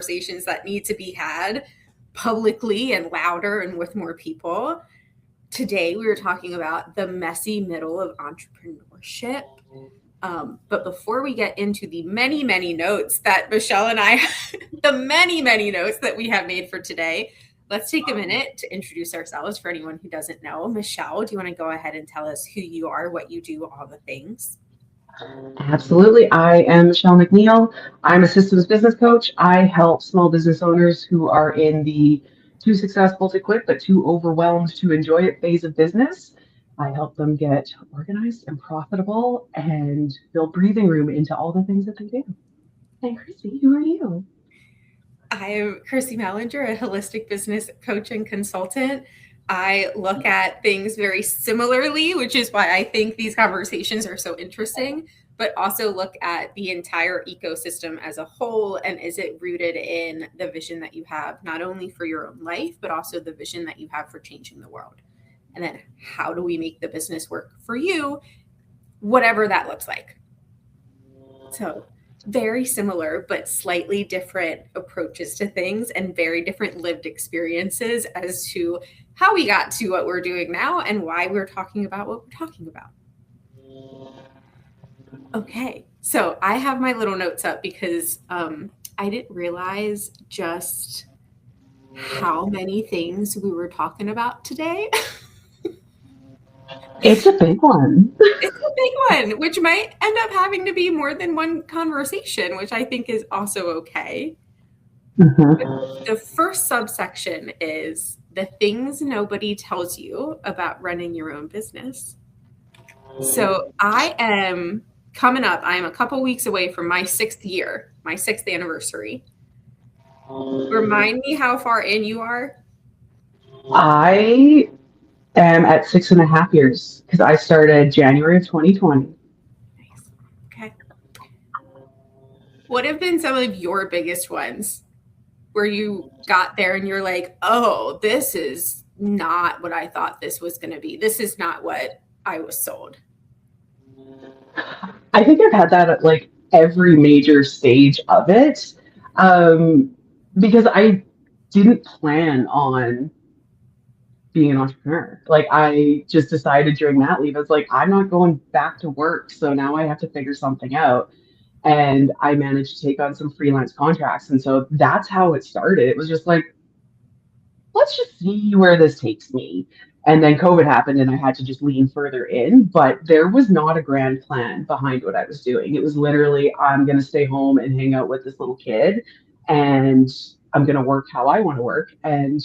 conversations that need to be had publicly and louder and with more people. Today, we were talking about the messy middle of entrepreneurship. But before we get into the many, many notes that Michelle and I, the many, many notes that we have made for today, let's take a minute to introduce ourselves for anyone who doesn't know. Michelle, do you want to go ahead and tell us who you are, what you do, all the things? Absolutely. I am Michelle McNeil. I'm a systems business coach. I help small business owners who are in the too successful to quit, but too overwhelmed to enjoy it phase of business. I help them get organized and profitable and build breathing room into all the things that they do. And Chrissy, who are you? I am Chrissy Mellinger, a holistic business coach and consultant. I look at things very similarly, which is why I think these conversations are so interesting, but also look at the entire ecosystem as a whole. And is it rooted in the vision that you have, not only for your own life, but also the vision that you have for changing the world? And then how do we make the business work for you, whatever that looks like? So very similar, but slightly different approaches to things and very different lived experiences as to how we got to what we're doing now and why we're talking about what we're talking about. Okay, so I have my little notes up because I didn't realize just how many things we were talking about today. It's a big one. It's a big one, which might end up having to be more than one conversation, which I think is also okay. Mm-hmm. The first subsection is the things nobody tells you about running your own business. So I am coming up. I'm a couple weeks away from my 6th year, my 6th anniversary. Remind me how far in you are. I am at 6.5 years because I started January of 2020. Nice. Okay. What have been some of your biggest ones where you got there and you're like, oh, this is not what I thought this was going to be. This is not what I was sold. I think I've had that at like every major stage of it because I didn't plan on being an entrepreneur. Like I just decided during that leave, I was like, I'm not going back to work. So now I have to figure something out. And I managed to take on some freelance contracts. And so that's how it started. It was just like, let's just see where this takes me. And then COVID happened and I had to just lean further in. But there was not a grand plan behind what I was doing. It was literally, I'm going to stay home and hang out with this little kid and I'm going to work how I want to work. And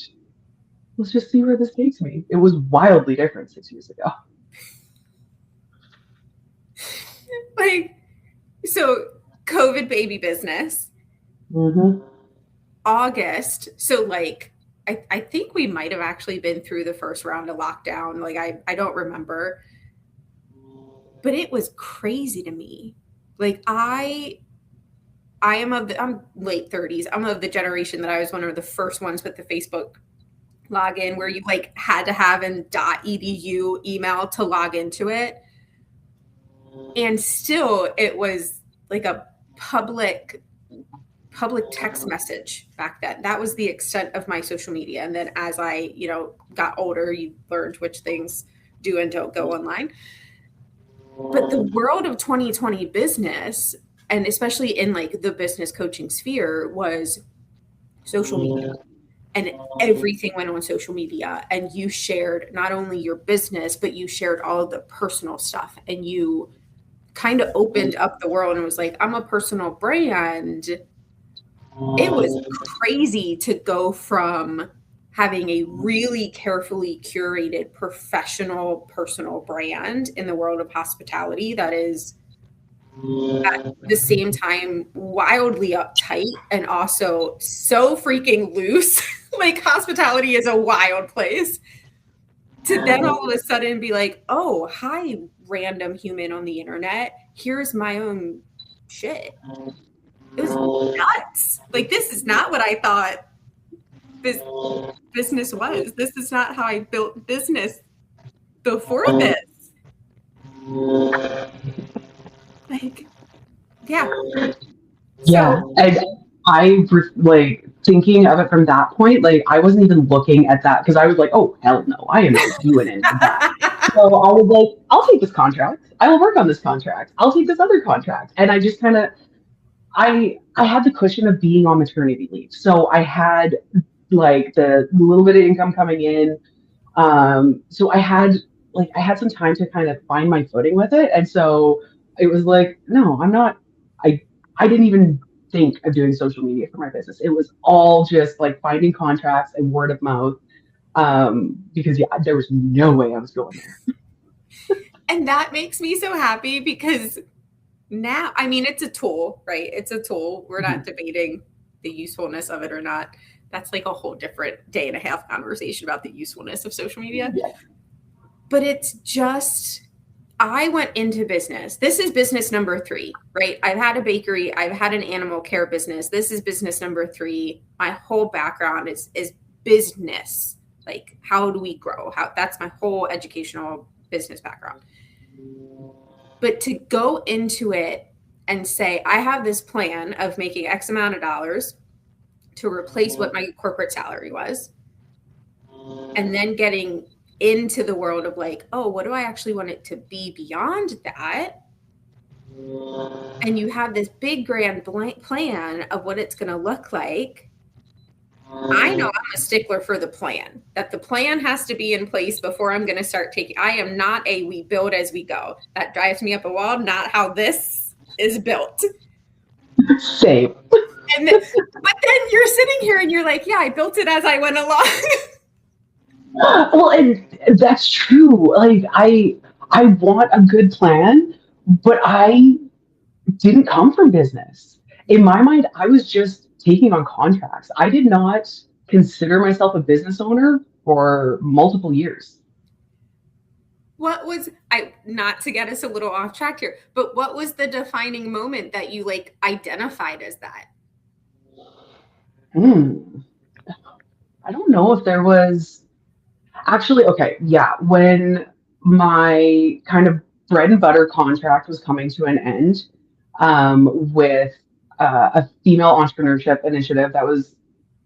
let's just see where this takes me. It was wildly different 6 years ago. Like, so COVID baby business, Mm-hmm. August. So like, I think we might have actually been through the first round of lockdown. Like, I don't remember, but it was crazy to me. Like I'm late 30s. I'm of the generation that I was one of the first ones with the Facebook login where you like had to have an .edu email to log into it. And still it was like a public text message back then. That was the extent of my social media. And then as I, got older, you learned which things do and don't go online. But the world of 2020 business, and especially in like the business coaching sphere, was social media. And everything went on social media, and you shared not only your business, but you shared all of the personal stuff, and you kind of opened up the world and was like, I'm a personal brand. It was crazy to go from having a really carefully curated professional personal brand in the world of hospitality that is at the same time wildly uptight and also so freaking loose. Like hospitality is a wild place. To then all of a sudden be like, oh, hi, random human on the internet. Here's my own shit. It was nuts. Like, this is not what I thought business was. This is not how I built business before this. Like, yeah. Yeah. So, like thinking of it from that point, like I wasn't even looking at that because I was like, oh hell no, I am not doing any of that. So I was like, I'll take this contract. I will work on this contract. I'll take this other contract. And I just kind of I had the cushion of being on maternity leave. So I had like the little bit of income coming in. So I had some time to kind of find my footing with it. And so it was like, no, I'm not I I didn't even think of doing social media for my business. It was all just like finding contracts and word of mouth. Because yeah, there was no way I was going there. And that makes me so happy because now, I mean, it's a tool, right? It's a tool. We're not debating the usefulness of it or not. That's like a whole different day and a half conversation about the usefulness of social media. Yeah. But it's just, I went into business. This is business number 3, right? I've had a bakery. I've had an animal care business. This is business number 3. My whole background is business. Like, how do we grow? That's my whole educational business background. But to go into it and say, I have this plan of making X amount of dollars to replace what my corporate salary was, and then getting into the world of like, oh, what do I actually want it to be beyond that? And you have this big grand plan of what it's going to look like. I know I'm a stickler for the plan, that the plan has to be in place before I'm going to start taking. I am not we build as we go. That drives me up a wall, not how this is built. Same. But then you're sitting here and you're like, yeah, I built it as I went along. Well, and that's true. Like I want a good plan, but I didn't come from business. In my mind, I was just taking on contracts. I did not consider myself a business owner for multiple years. What was not to get us a little off track here, but what was the defining moment that you like identified as that? I don't know if there was actually, okay, yeah. When my kind of bread and butter contract was coming to an end, with a female entrepreneurship initiative that was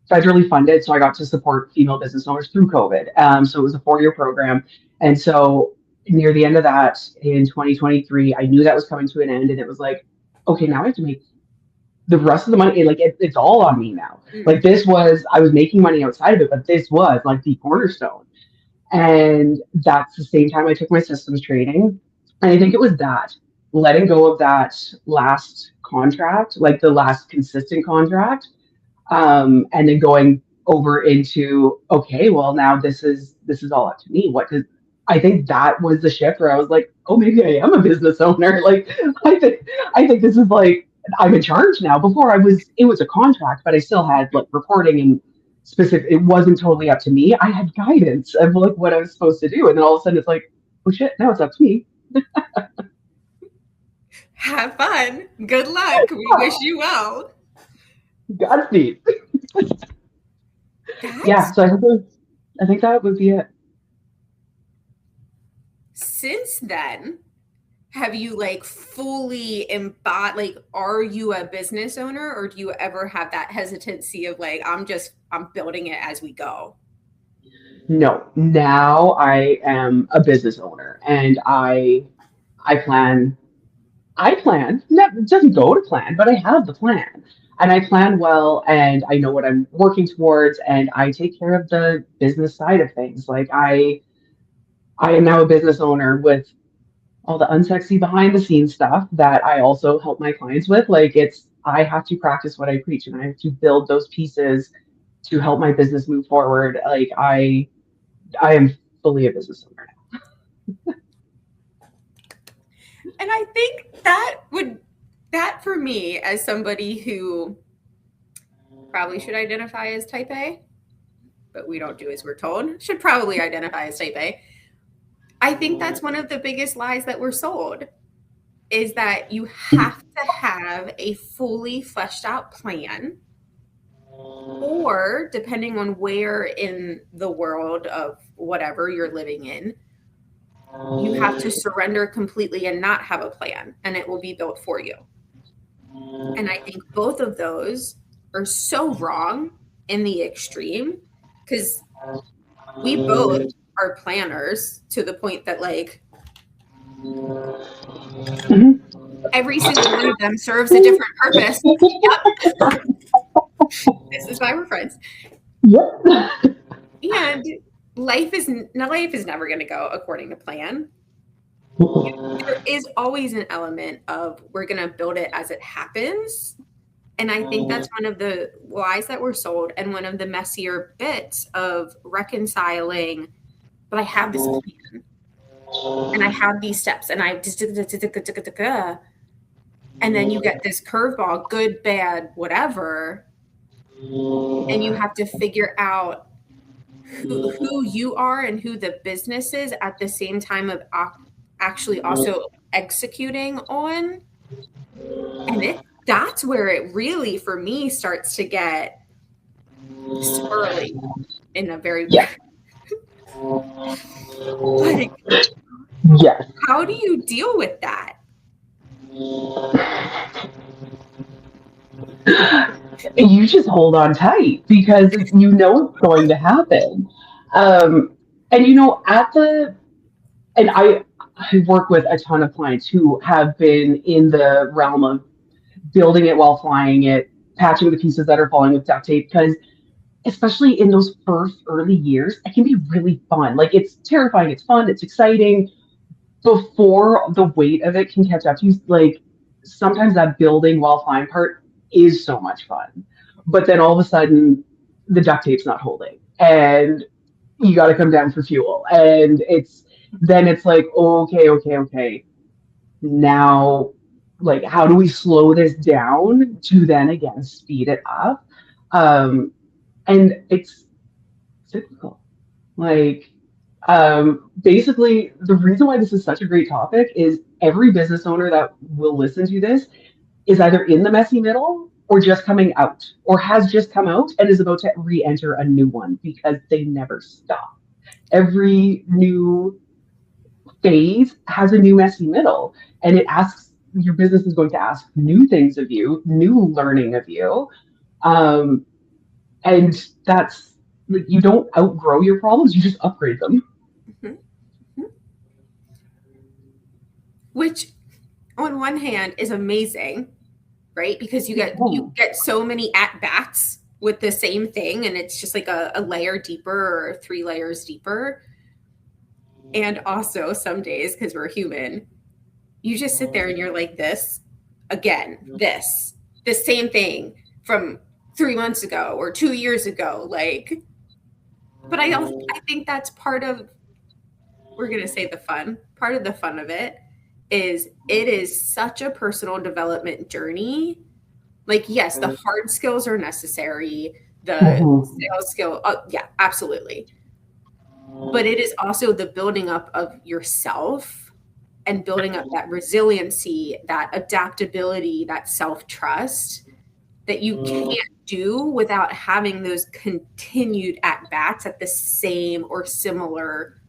federally funded. So I got to support female business owners through COVID. So it was a 4-year program. And so near the end of that in 2023, I knew that was coming to an end. And it was like, okay, now I have to make the rest of the money. Like it's all on me now. Like I was making money outside of it, but this was like the cornerstone. And that's the same time I took my systems training. And I think it was that letting go of that last contract, like the last consistent contract, and then going over into, okay, well now this is all up to me. I think that was the shift where I was like, oh, maybe I am a business owner. Like I think this is like I'm in charge now. Before it was a contract, but I still had like reporting and specific. It wasn't totally up to me. I had guidance of like what I was supposed to do, and then all of a sudden it's like, oh shit, now it's up to me. Have fun. Good luck. We wish you well. Godspeed. Yeah, so I think that would be it. Since then, have you like fully embodied, like, are you a business owner, or do you ever have that hesitancy of like, I'm building it as we go? No, now I am a business owner and I plan it doesn't go to plan, but I have the plan and I plan well and I know what I'm working towards and I take care of the business side of things. Like I am now a business owner with all the unsexy behind the scenes stuff that I also help my clients with. Like I have to practice what I preach and I have to build those pieces to help my business move forward. Like I am fully a business owner now. And I think that for me, as somebody who probably should identify as type A, but we don't do as we're told, should probably identify as type A. I think that's one of the biggest lies that we're sold, is that you have to have a fully fleshed out plan, or depending on where in the world of whatever you're living in, you have to surrender completely and not have a plan, and it will be built for you. And I think both of those are so wrong in the extreme, because we both are planners to the point that like every single one of them serves a different purpose. Yep. This is why we're friends. Yep. And life is never going to go according to plan. There is always an element of we're going to build it as it happens. And I think that's one of the lies that were sold, and one of the messier bits of reconciling. But I have this plan, and I have these steps, and I just, and then you get this curveball, good, bad, whatever, and you have to figure out who you are and who the business is at the same time of actually also executing on. And that's where it really, for me, starts to get swirly in a very like, yes. how do you deal with that? You just hold on tight because you know it's going to happen. And you know, I work with a ton of clients who have been in the realm of building it while flying it, patching the pieces that are falling with duct tape, because especially in those first early years, it can be really fun. Like it's terrifying, it's fun, it's exciting. Before the weight of it can catch up to you, like sometimes that building while flying part is so much fun. But then all of a sudden, the duct tape's not holding, and you got to come down for fuel. And it's like, okay. Now, like, how do we slow this down to then again speed it up? And it's cyclical. Like, basically, the reason why this is such a great topic is every business owner that will listen to this is either in the messy middle or just coming out or has just come out and is about to re-enter a new one because they never stop. Every new phase has a new messy middle, and your business is going to ask new things of you, new learning of you. And that's like, you don't outgrow your problems, you just upgrade them. Mm-hmm. Which on one hand is amazing, right? Because you get so many at bats with the same thing, and it's just like a layer deeper or 3 layers deeper. And also some days, because we're human, you just sit there and you're like, this again, the same thing from 3 months ago or 2 years ago. Like, but I think that's part of, we're going to say the fun. Part of the fun of it is such a personal development journey. Like, yes, the hard skills are necessary. The sales skill, yeah, absolutely. But it is also the building up of yourself and building up that resiliency, that adaptability, that self-trust that you can't do without having those continued at-bats at the same or similar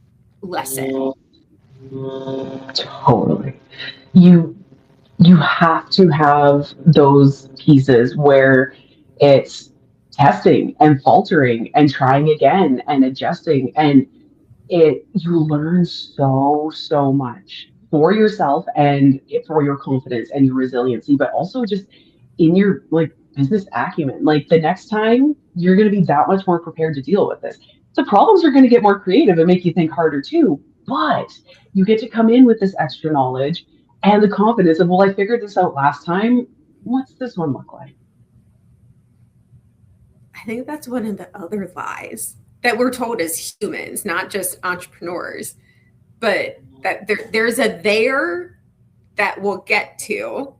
lesson. Totally. You have to have those pieces where it's testing and faltering and trying again and adjusting, and you learn so much for yourself and for your confidence and your resiliency, but also just in your like business acumen. Like the next time you're going to be that much more prepared to deal with this. The problems are going to get more creative and make you think harder too, but you get to come in with this extra knowledge and the confidence of, well, I figured this out last time. What's this one look like? I think that's one of the other lies that we're told as humans, not just entrepreneurs, but that there's a there that we'll get to,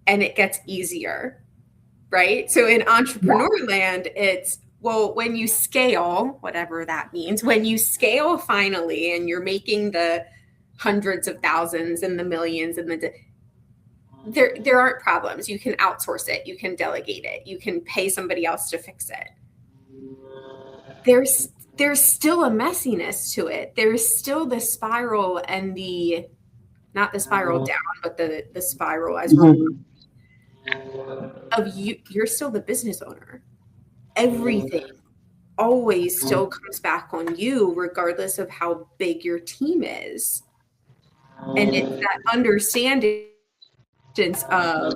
and it gets easier, right? So in entrepreneur land, it's, well, when you scale, whatever that means, when you scale finally and you're making the hundreds of thousands and the millions and there aren't problems. You can outsource it. You can delegate it. You can pay somebody else to fix it. There's still a messiness to it. There's still the spiral and not the spiral down, but the spiral as well. of you, you're still the business owner. Everything always still comes back on you, regardless of how big your team is. And it's that understanding of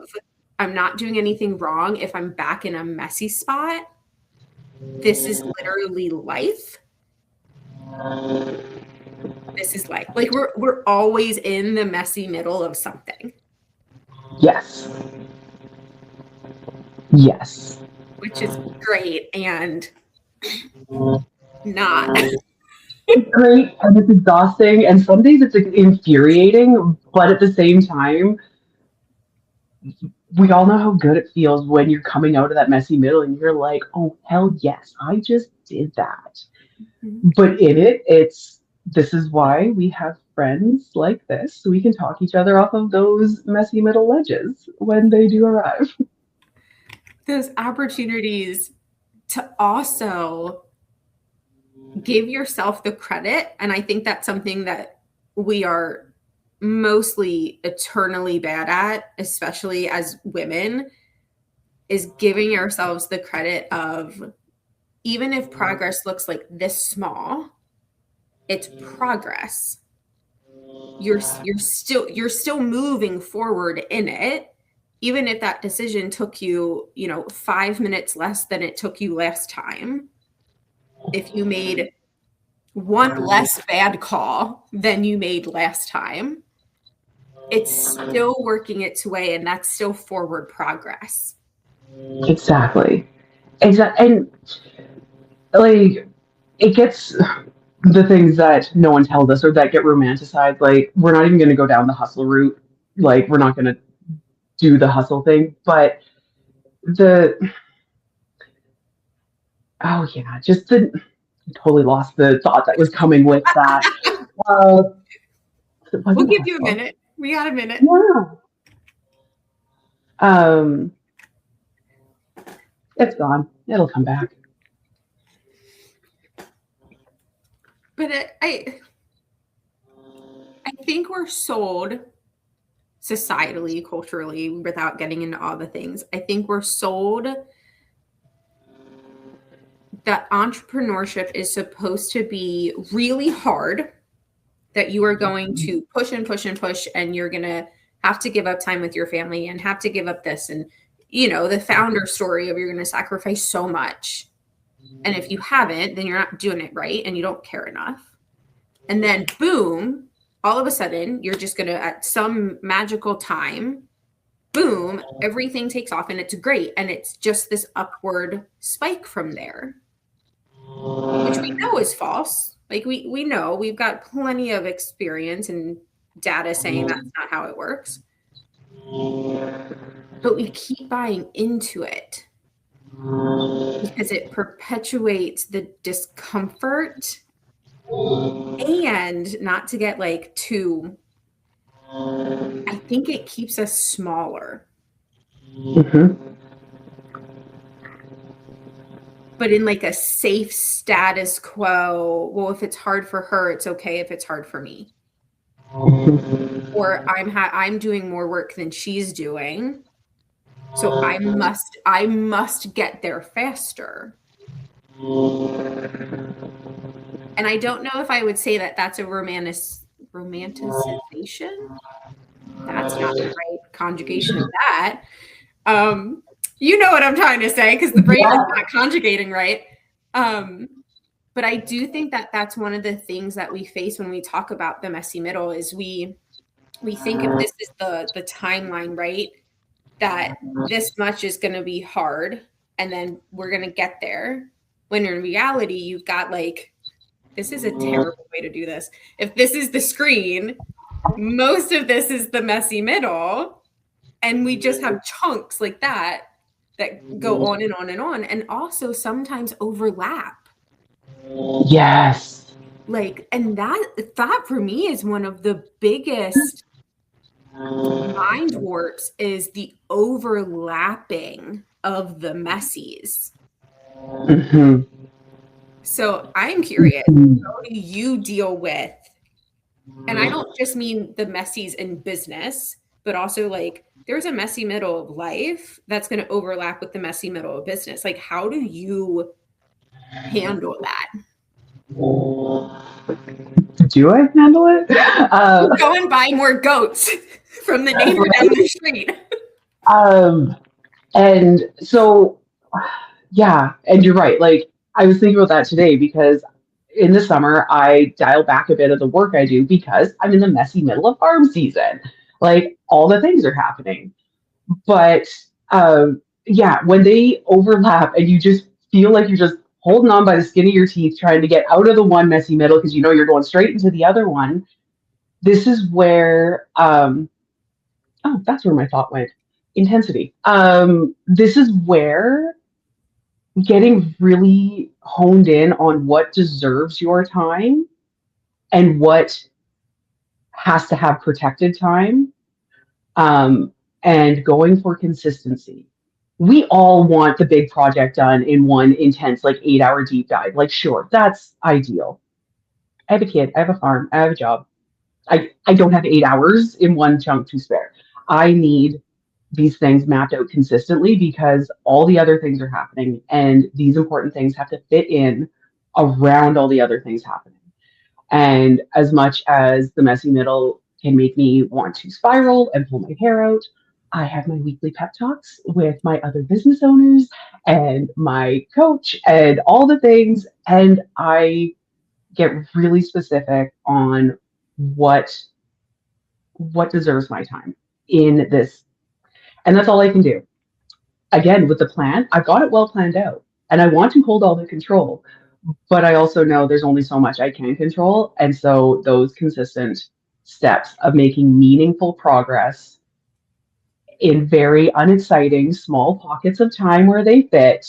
I'm not doing anything wrong if I'm back in a messy spot. This is literally life. This is life. Like we're always in the messy middle of something. Yes. Yes. Which is great and not. It's great and it's exhausting, and some days it's infuriating, but at the same time, we all know how good it feels when you're coming out of that messy middle and you're like, oh, hell yes, I just did that. Mm-hmm. But in it, this is why we have friends like this, so we can talk each other off of those messy middle ledges when they do arrive. Those opportunities to also give yourself the credit. And I think that's something that we are mostly eternally bad at, especially as women, is giving ourselves the credit of, even if progress looks like this small, it's progress. You're still moving forward in it, even if that decision took you, 5 minutes less than it took you last time. If you made one less bad call than you made last time, it's still working its way, and that's still forward progress. Exactly. And like, it gets the things that no one tells us or that get romanticized. Like, we're not even going to go down the hustle route. Like, we're not going to do the hustle thing. But I totally lost the thought that was coming with that. We'll give you a minute. We got a minute. Yeah. It's gone. It'll come back. But I think we're sold societally, culturally, without getting into all the things. I think we're sold that entrepreneurship is supposed to be really hard, that you are going to push and push and push, and you're going to have to give up time with your family and have to give up this. And, the founder story of you're going to sacrifice so much. And if you haven't, then you're not doing it right and you don't care enough. And then boom, all of a sudden, you're just going to, at some magical time, boom, everything takes off and it's great. And it's just this upward spike from there, which we know is false. Like we know, we've got plenty of experience and data saying that's not how it works. But we keep buying into it because it perpetuates the discomfort, and not to get too, I think it keeps us smaller. Mm-hmm. But in a safe status quo, well, if it's hard for her, it's okay if it's hard for me. Or I'm doing more work than she's doing, so I must get there faster. And I don't know if I would say that that's a romanticization. That's not the right conjugation of that. You know what I'm trying to say, because the brain is not conjugating right. But I do think that that's one of the things that we face when we talk about the messy middle is we think if this is the timeline, right, that this much is going to be hard and then we're going to get there. When in reality, you've got this is a terrible way to do this. If this is the screen, most of this is the messy middle. And we just have chunks like that go on and on and on, and also sometimes overlap. Yes. And that for me is one of the biggest mind warps, is the overlapping of the messies. Mm-hmm. So I'm curious, how do you deal with, and I don't just mean the messies in business, but also there's a messy middle of life that's going to overlap with the messy middle of business. Like, how do you handle that? Do I handle it? Go and buy more goats from the neighbor down the street. And so, yeah, and you're right. Like, I was thinking about that today because in the summer, I dial back a bit of the work I do because I'm in the messy middle of farm season. Like, all the things are happening. But yeah, when they overlap and you just feel like you're just holding on by the skin of your teeth, trying to get out of the one messy middle because you know you're going straight into the other one, this is where, oh, that's where my thought went. Intensity. This is where getting really honed in on what deserves your time and what has to have protected time, um, and going for consistency. We all want the big project done in one intense, like 8 hour deep dive. Like, sure, that's ideal. I have a kid, I have a farm, I have a job. I don't have 8 hours in one chunk to spare. I need these things mapped out consistently because all the other things are happening and these important things have to fit in around all the other things happening. And as much as the messy middle can make me want to spiral and pull my hair out, I have my weekly pep talks with my other business owners and my coach and all the things. And I get really specific on what what deserves my time in this. And that's all I can do. Again, with the plan, I've got it well planned out. And I want to hold all the control. But I also know there's only so much I can control. And so those consistent steps of making meaningful progress in very unexciting small pockets of time where they fit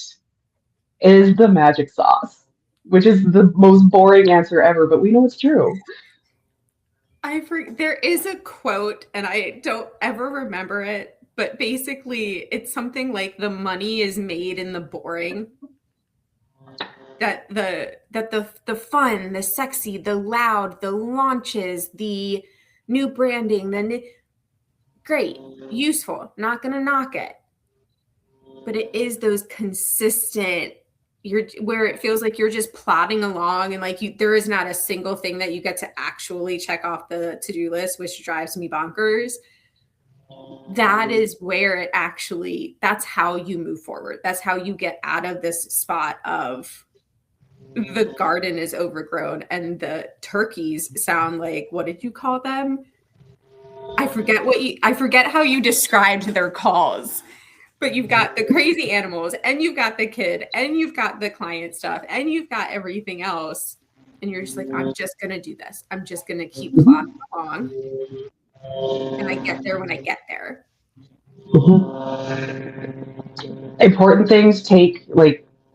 is the magic sauce, which is the most boring answer ever, but we know it's true. There is a quote, and I don't ever remember it, but basically it's something like the money is made in the boring. That the fun, the sexy, the loud, the launches, the new branding, great, useful, not gonna knock it. But it is those consistent, where it feels like you're just plodding along and like there is not a single thing that you get to actually check off the to-do list, which drives me bonkers. That is where that's how you move forward. That's how you get out of this spot of the garden is overgrown and the turkeys sound like, what did you call them? I forget how you described their calls. But you've got the crazy animals and you've got the kid and you've got the client stuff and you've got everything else. And you're just like, I'm just going to do this. I'm just going to keep plodding along. And I get there when I get there. Important things take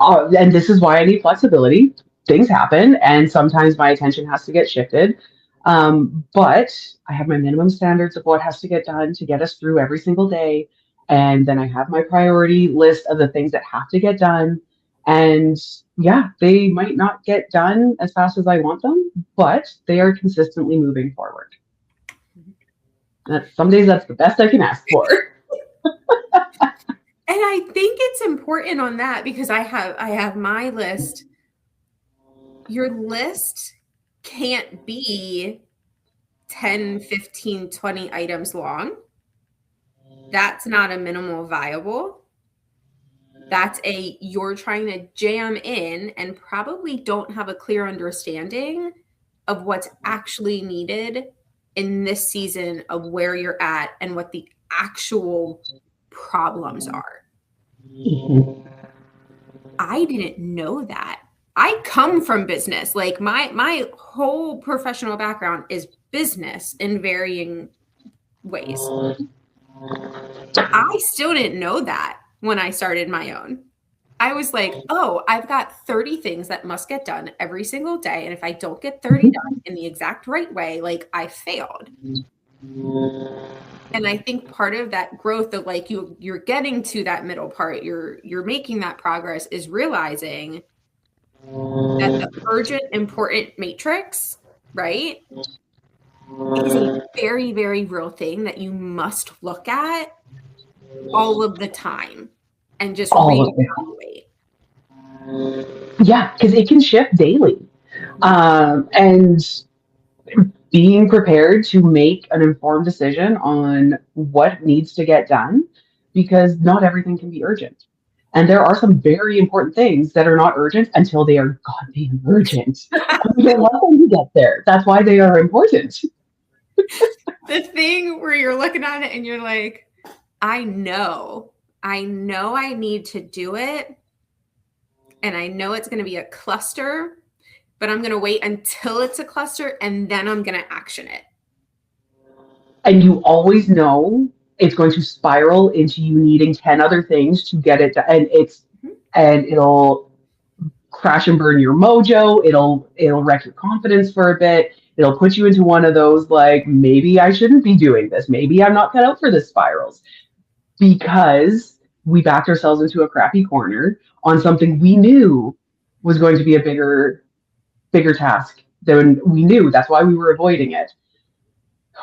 and this is why I need flexibility. Things happen, and sometimes my attention has to get shifted. But I have my minimum standards of what has to get done to get us through every single day. And then I have my priority list of the things that have to get done. And yeah, they might not get done as fast as I want them, but they are consistently moving forward. Some days that's the best I can ask for. And I think it's important on that because I have my list. Your list can't be 10, 15, 20 items long. That's not a minimal viable. That's you're trying to jam in and probably don't have a clear understanding of what's actually needed in this season of where you're at and what the actual problems are. Mm-hmm. I didn't know that. I come from business. Like my whole professional background is business in varying ways. I still didn't know that when I started my own. I was like, oh, I've got 30 things that must get done every single day. And if I don't get 30 done in the exact right way, like I failed. And I think part of that growth of like you're getting to that middle part, you're making that progress is realizing that the urgent, important matrix, right, is a very, very real thing that you must look at all of the time and just reevaluate. Yeah, because it can shift daily. And being prepared to make an informed decision on what needs to get done, because not everything can be urgent. And there are some very important things that are not urgent until they are goddamn urgent. And we don't want them to get there. That's why they are important. The thing where you're looking at it and you're like, I know I need to do it. And I know it's going to be a cluster, but I'm going to wait until it's a cluster and then I'm going to action it. And you always know it's going to spiral into you needing 10 other things to get it done. And it'll crash and burn your mojo. It'll wreck your confidence for a bit. It'll put you into one of those, like, maybe I shouldn't be doing this. Maybe I'm not cut out for this spirals, because we backed ourselves into a crappy corner on something we knew was going to be a bigger task than we knew. That's why we were avoiding it.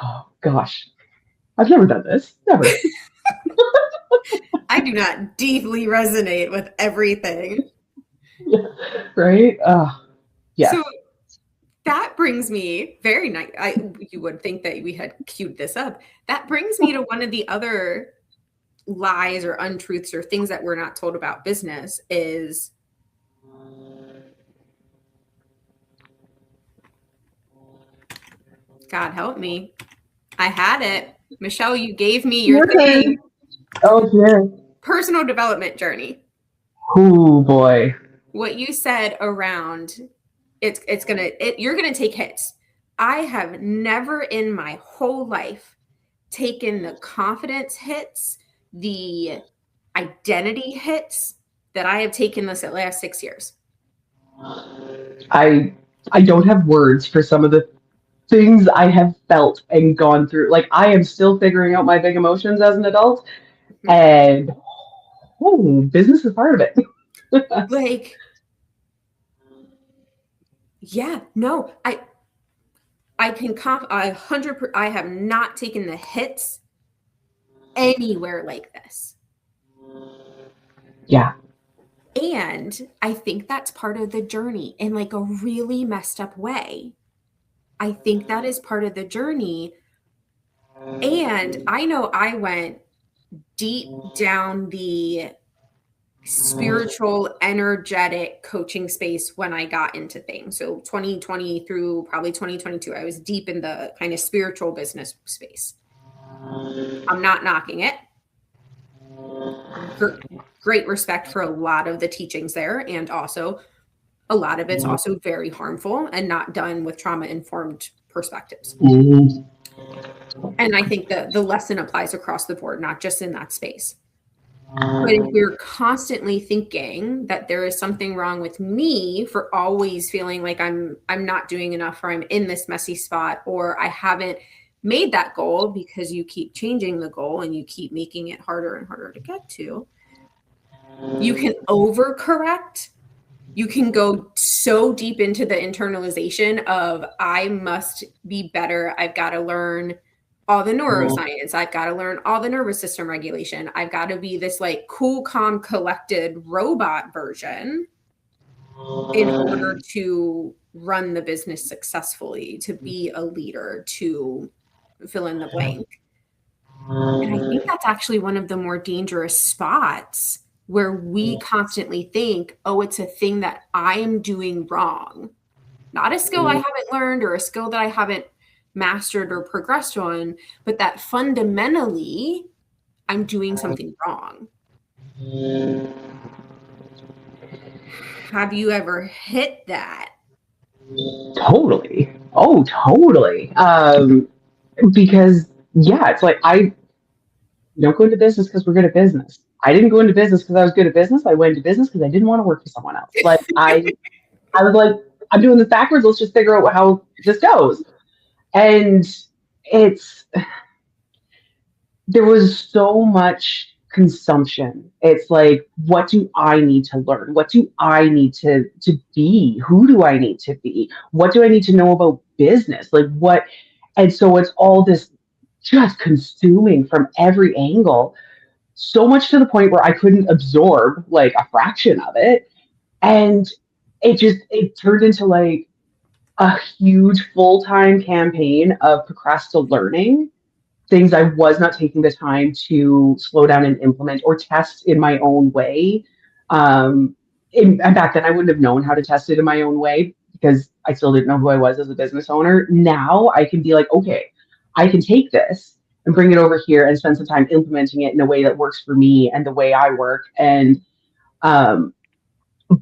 Oh gosh, I've never done this. Never. I do not deeply resonate with everything. Yeah, right? Yeah. So that brings me very nice. You would think that we had queued this up. That brings me to one of the other lies or untruths or things that we're not told about business is God help me. I had it. Michelle, you gave me your thing. Oh, yeah. Personal development journey. Oh boy. What you said around you're gonna take hits. I have never in my whole life taken the confidence hits, the identity hits that I have taken this last 6 years. I don't have words for some of the things I have felt and gone through. Like, I am still figuring out my big emotions as an adult, and business is part of it. Like, yeah, no, I can I have not taken the hits anywhere like this. Yeah. And I think that's part of the journey in like a really messed up way. I think that is part of the journey. And I know I went deep down the spiritual, energetic coaching space when I got into things. So 2020 through probably 2022, I was deep in the kind of spiritual business space. I'm not knocking it. Great respect for a lot of the teachings there. And also a lot of it's also very harmful and not done with trauma-informed perspectives. Mm-hmm. And I think that the lesson applies across the board, not just in that space. But if we're constantly thinking that there is something wrong with me for always feeling like I'm not doing enough, or I'm in this messy spot, or I haven't made that goal, because you keep changing the goal and you keep making it harder and harder to get to, you can overcorrect. You can go so deep into the internalization of I must be better. I've got to learn all the neuroscience. I've got to learn all the nervous system regulation. I've got to be this like cool, calm, collected robot version in order to run the business successfully, to be a leader, to fill in the blank. And I think that's actually one of the more dangerous spots, where we constantly think, oh, it's a thing that I am doing wrong. Not a skill I haven't learned or a skill that I haven't mastered or progressed on, but that fundamentally I'm doing something wrong. Have you ever hit that? Totally. Oh, totally. Because yeah, it's like, we don't go into business because we're good at business. I didn't go into business because I was good at business. I went into business because I didn't want to work for someone else. Like I was like, I'm doing this backwards. Let's just figure out how this goes. And there was so much consumption. It's like, what do I need to learn? What do I need to be? Who do I need to be? What do I need to know about business? Like what? And so it's all this just consuming from every angle, so much to the point where I couldn't absorb like a fraction of it. And it turned into like a huge full-time campaign of procrastinating learning, things I was not taking the time to slow down and implement or test in my own way. Um, and back then, I wouldn't have known how to test it in my own way because I still didn't know who I was as a business owner. Now I can be like, okay, I can take this and bring it over here and spend some time implementing it in a way that works for me and the way I work. And um,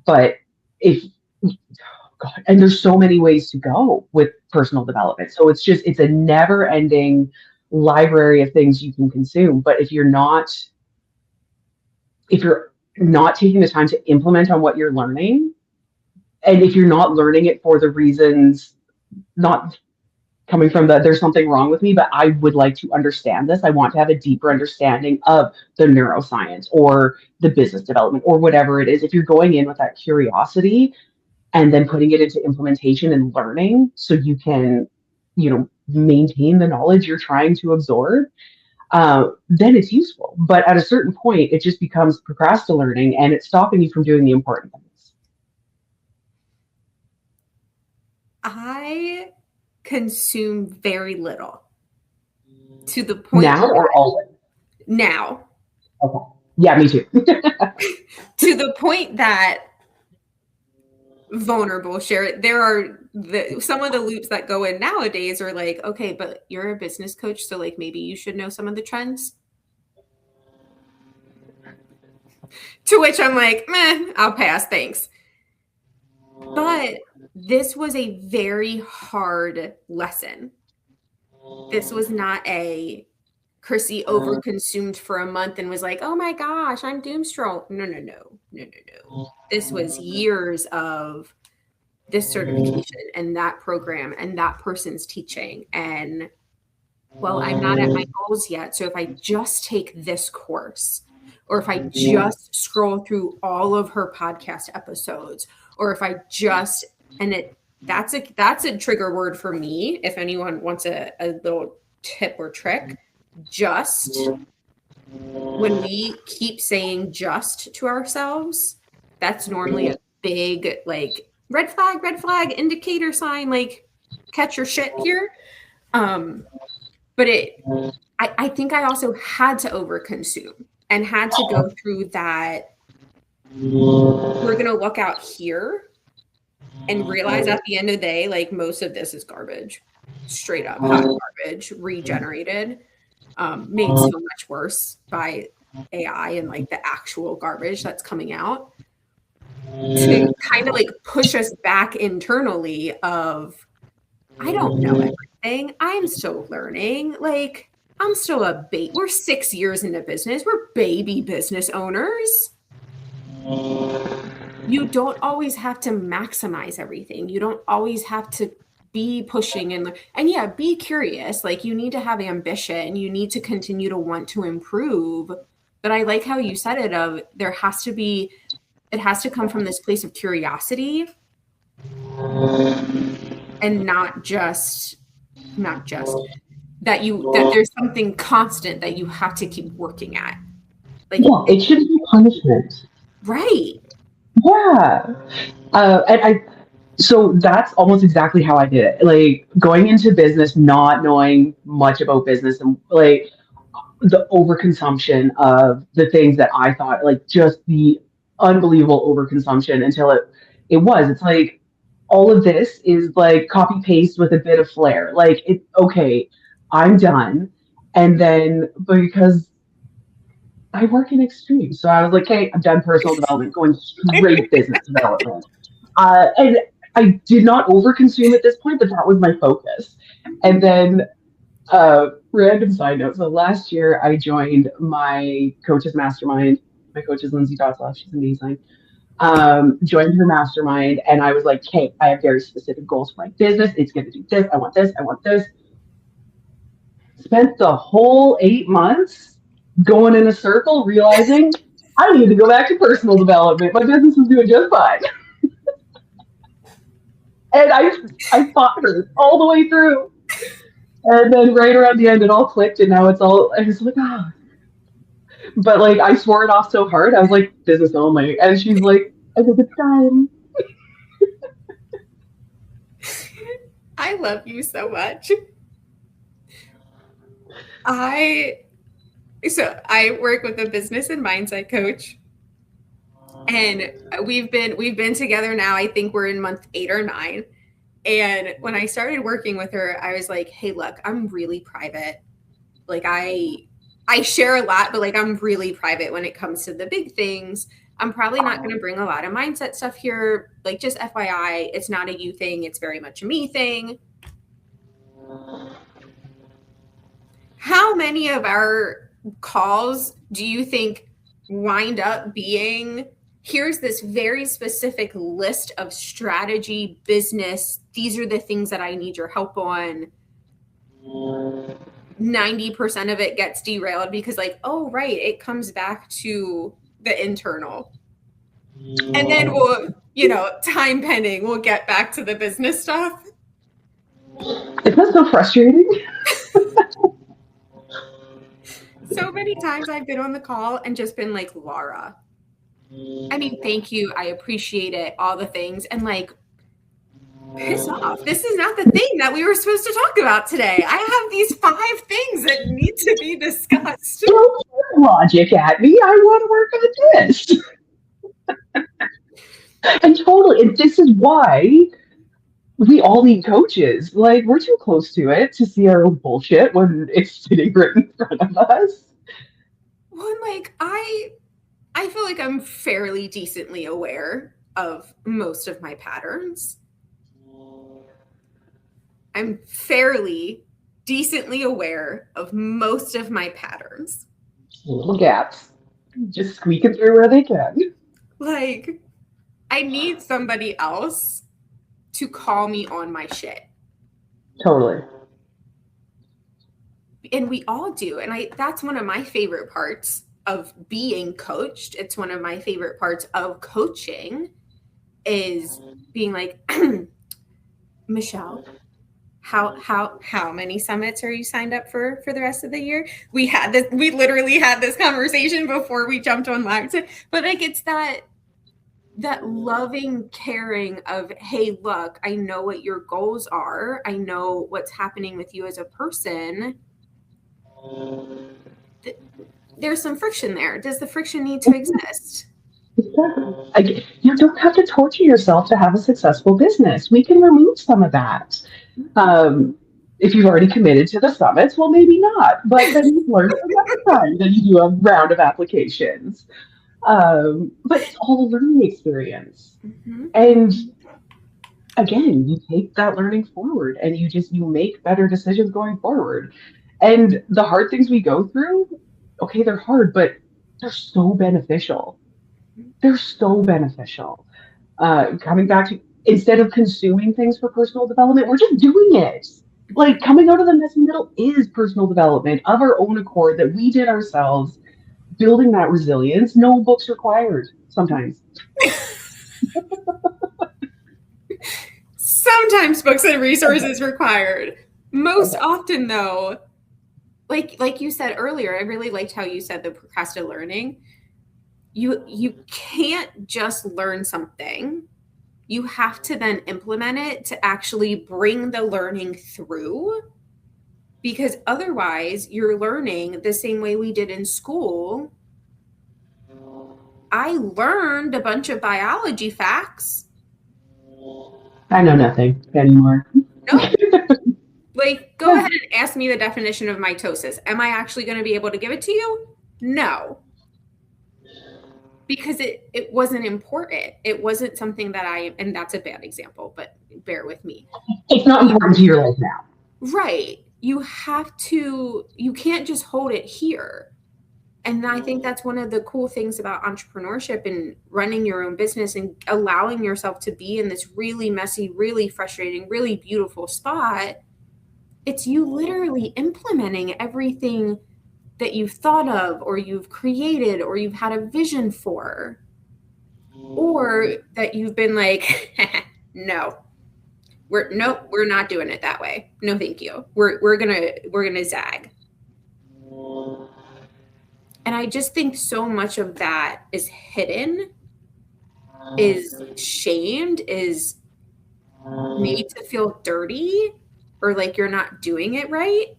but if God, and there's so many ways to go with personal development. So it's a never ending library of things you can consume. But if you're not taking the time to implement on what you're learning, and if you're not learning it for the reasons, not coming from the there's something wrong with me, but I would like to understand this. I want to have a deeper understanding of the neuroscience or the business development or whatever it is. If you're going in with that curiosity and then putting it into implementation and learning so you can, maintain the knowledge you're trying to absorb, then it's useful. But at a certain point, it just becomes procrastinating and it's stopping you from doing the important things. I consume very little to the point now or always? Now. Okay. Yeah, me too. To the point that vulnerable share, there are some of the loops that go in nowadays are like, okay, but you're a business coach, so like maybe you should know some of the trends. To which I'm like, meh, I'll pass, thanks. But this was a very hard lesson. This was not a Chrissy overconsumed for a month and was like, oh my gosh, I'm doomstrolled. No. This was years of this certification and that program and that person's teaching. And well, I'm not at my goals yet. So if I just take this course, or if I just scroll through all of her podcast episodes, or if I just, that's a trigger word for me. If anyone wants a little tip or trick, just when we keep saying just to ourselves, that's normally a big like red flag indicator sign, like catch your shit here. But I think I also had to overconsume and had to go through that. We're going to look out here and realize at the end of the day, like most of this is garbage, straight up hot garbage, regenerated, made so much worse by AI and like the actual garbage that's coming out, to kind of like push us back internally of, I don't know everything. I'm still learning. Like I'm still we're 6 years into business. We're baby business owners. You don't always have to maximize everything. You don't always have to be pushing and yeah, be curious. Like you need to have ambition. You need to continue to want to improve. But I like how you said it of it has to come from this place of curiosity and not just that there's something constant that you have to keep working at. Like it shouldn't be punishment. Right. Yeah. So that's almost exactly how I did it. Like going into business, not knowing much about business and like the overconsumption of the things that I thought, like just the unbelievable overconsumption until it's like all of this is like copy paste with a bit of flair. Like okay, I'm done. And then because I work in extremes. So I was like, okay, I'm done personal development, going straight business development. And I did not overconsume at this point, but that was my focus. And then random side note. So last year I joined my coach's mastermind. My coach is Lindsay Dotzlaff. She's amazing. Joined her mastermind and I was like, okay, I have very specific goals for my business. It's going to do this. I want this. I want this. Spent the whole 8 months going in a circle, realizing I need to go back to personal development. My business is doing just fine. And I fought her all the way through. And then right around the end, it all clicked, and now it's all. I was like, ah. But like, I swore it off so hard. I was like, business only. And she's like, I think it's time. I love you so much. I work with a business and mindset coach, and we've been together now. I think we're in month 8 or 9. And when I started working with her, I was like, hey, look, I'm really private. Like I share a lot, but like I'm really private when it comes to the big things. I'm probably not going to bring a lot of mindset stuff here. Like, just FYI, it's not a you thing. It's very much a me thing. How many of our calls do you think wind up being, here's this very specific list of strategy, business, these are the things that I need your help on? 90% of it gets derailed because, like, oh, right, it comes back to the internal. And then we'll, time pending, we'll get back to the business stuff. Isn't that so frustrating? So many times I've been on the call and just been like, Laura, I mean, thank you. I appreciate it. All the things. And like, piss off. This is not the thing that we were supposed to talk about today. I have these 5 things that need to be discussed. Don't throw logic at me. I want to work on this. And totally, and this is why we all need coaches. Like, we're too close to it to see our own bullshit when it's sitting right in front of us. Well, like, I feel like I'm fairly decently aware of most of my patterns. I'm fairly decently aware of most of my patterns. Little gaps. Just squeaking through where they can. Like, I need somebody else to call me on my shit. Totally. And we all do. And that's one of my favorite parts of being coached. It's one of my favorite parts of coaching is being like, Michelle, how many summits are you signed up for the rest of the year? We literally had this conversation before we jumped on live. But like, it's that loving, caring of, hey, look, I know what your goals are. I know what's happening with you as a person. There's some friction there. Does the friction need to exist? Exactly. You don't have to torture yourself to have a successful business. We can remove some of that. If you've already committed to the summits, well, maybe not. But then you've learned the next time that you do a round of applications. But it's all a learning experience. Mm-hmm. And again, you take that learning forward and you make better decisions going forward. And the hard things we go through, okay, they're hard, but they're so beneficial. They're so beneficial. Coming back to, instead of consuming things for personal development, we're just doing it. Like, coming out of the messy middle is personal development of our own accord that we did ourselves, building that resilience. No books required sometimes. Sometimes books and resources required. Most often, though, like you said earlier, I really liked how you said the procrastinated learning. You can't just learn something. You have to then implement it to actually bring the learning through, because otherwise you're learning the same way we did in school. I learned a bunch of biology facts. I know nothing anymore. Nope. Like, go ahead and ask me the definition of mitosis. Am I actually going to be able to give it to you? No. Because it wasn't important. It wasn't something that and that's a bad example, but bear with me. It's not important to your life now. Right. You can't just hold it here. And I think that's one of the cool things about entrepreneurship and running your own business and allowing yourself to be in this really messy, really frustrating, really beautiful spot. It's you literally implementing everything that you've thought of or you've created or you've had a vision for, or that you've been like, no, Nope, we're not doing it that way. No, thank you. We're gonna zag. And I just think so much of that is hidden, is shamed, is made to feel dirty or like you're not doing it right.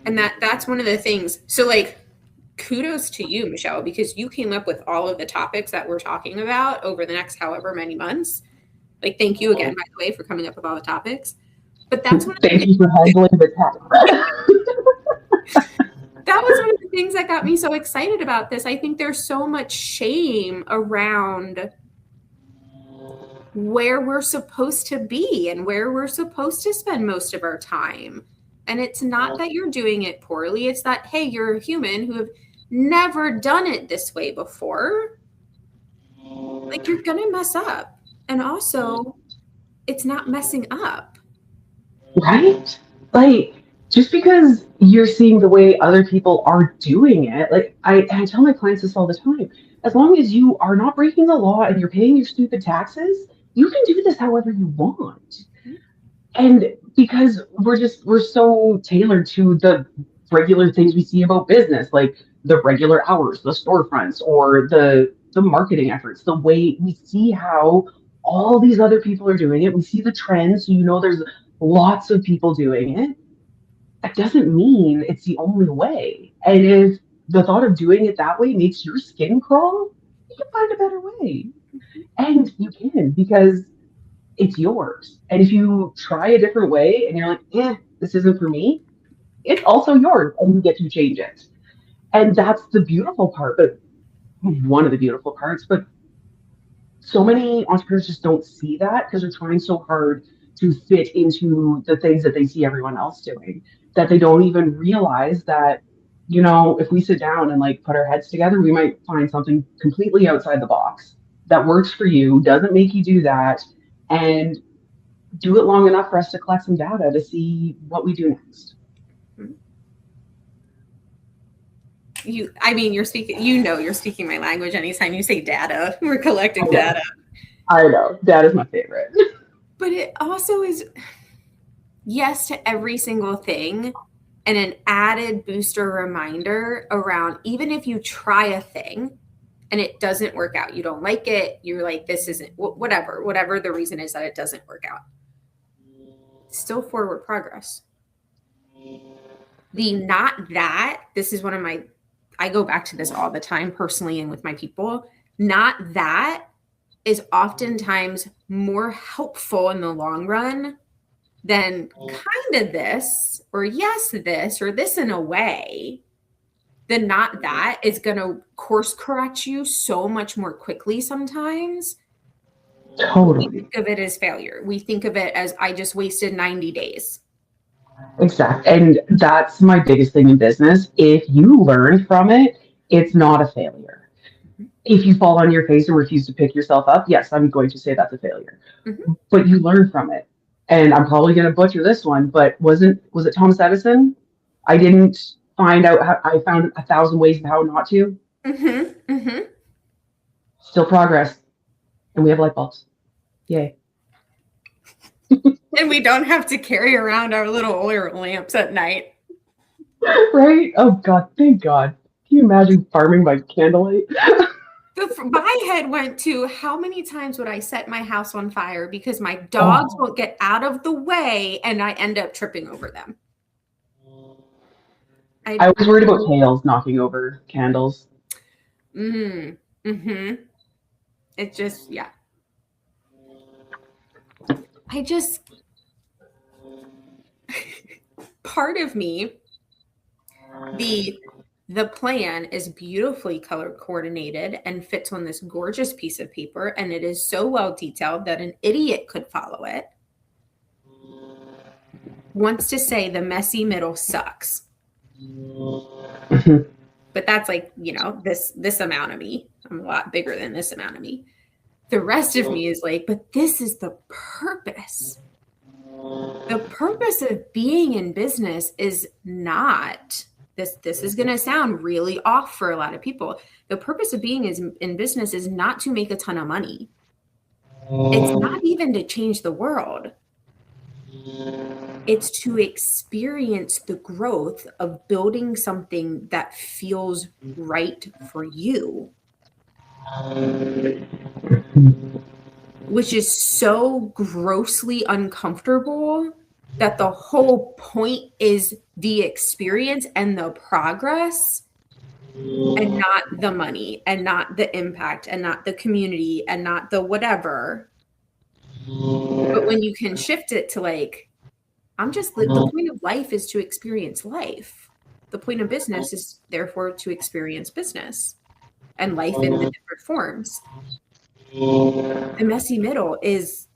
And that's one of the things. So like, kudos to you, Michelle, because you came up with all of the topics that we're talking about over the next however many months. Like, thank you again, by the way, for coming up with all the topics. But that's one of the Thank things. you for handling the tech. That was one of the things that got me so excited about this. I think there's so much shame around where we're supposed to be and where we're supposed to spend most of our time. And it's not that you're doing it poorly. It's that, hey, you're a human who have never done it this way before. Like, you're going to mess up. And also, it's not messing up. Right? Like, just because you're seeing the way other people are doing it, like I tell my clients this all the time. As long as you are not breaking the law and you're paying your stupid taxes, you can do this however you want. And because we're so tailored to the regular things we see about business, like the regular hours, the storefronts, or the marketing efforts, the way we see how all these other people are doing it, we see the trends, there's lots of people doing it. That doesn't mean it's the only way. And if the thought of doing it that way makes your skin crawl, you can find a better way. And you can, because it's yours. And if you try a different way and you're like, this isn't for me, it's also yours and you get to change it. And that's the beautiful part, but one of the beautiful parts. But so many entrepreneurs just don't see that because they're trying so hard to fit into the things that they see everyone else doing, that they don't even realize that, if we sit down and like put our heads together, we might find something completely outside the box that works for you, doesn't make you do that, and do it long enough for us to collect some data to see what we do next. You're speaking, you're speaking my language anytime you say data. We're collecting data. I know. Data's my favorite. But it also is yes to every single thing, and an added booster reminder around, even if you try a thing and it doesn't work out, you don't like it, you're like, this isn't, whatever the reason is that it doesn't work out, still forward progress. This is one of my, I go back to this all the time personally and with my people, not that is oftentimes more helpful in the long run than kind of this, or yes, this, or this in a way. The not that is going to course correct you so much more quickly sometimes. Totally. We think of it as failure. We think of it as, I just wasted 90 days. Exactly. And that's my biggest thing in business. If you learn from it, it's not a failure. If you fall on your face and refuse to pick yourself up, yes, I'm going to say that's a failure. Mm-hmm. But you learn from it. And I'm probably going to butcher this one, but was it Thomas Edison? I didn't find out how, I found 1,000 ways of how not to. Mm-hmm. Mm-hmm. Still progress. And we have light bulbs. Yay. And we don't have to carry around our little oil lamps at night. Right? Oh, God. Thank God. Can you imagine farming by candlelight? My head went to, how many times would I set my house on fire because my dogs won't get out of the way and I end up tripping over them? I was worried about tails knocking over candles. Mm-hmm. Mm-hmm. It just, yeah. Part of me, the plan is beautifully color coordinated and fits on this gorgeous piece of paper, and it is so well detailed that an idiot could follow it. Wants to say the messy middle sucks. But that's like, this amount of me. I'm a lot bigger than this amount of me. The rest of me is like, but this is the purpose. The purpose of being in business is not this is going to sound really off for a lot of people. The purpose of being in business is not to make a ton of money. It's not even to change the world. It's to experience the growth of building something that feels right for you, which is so grossly uncomfortable that the whole point is the experience and the progress, and not the money and not the impact and not the community and not the whatever. But when you can shift it to like, the point of life is to experience life. The point of business is therefore to experience business and life in the different forms. The messy middle is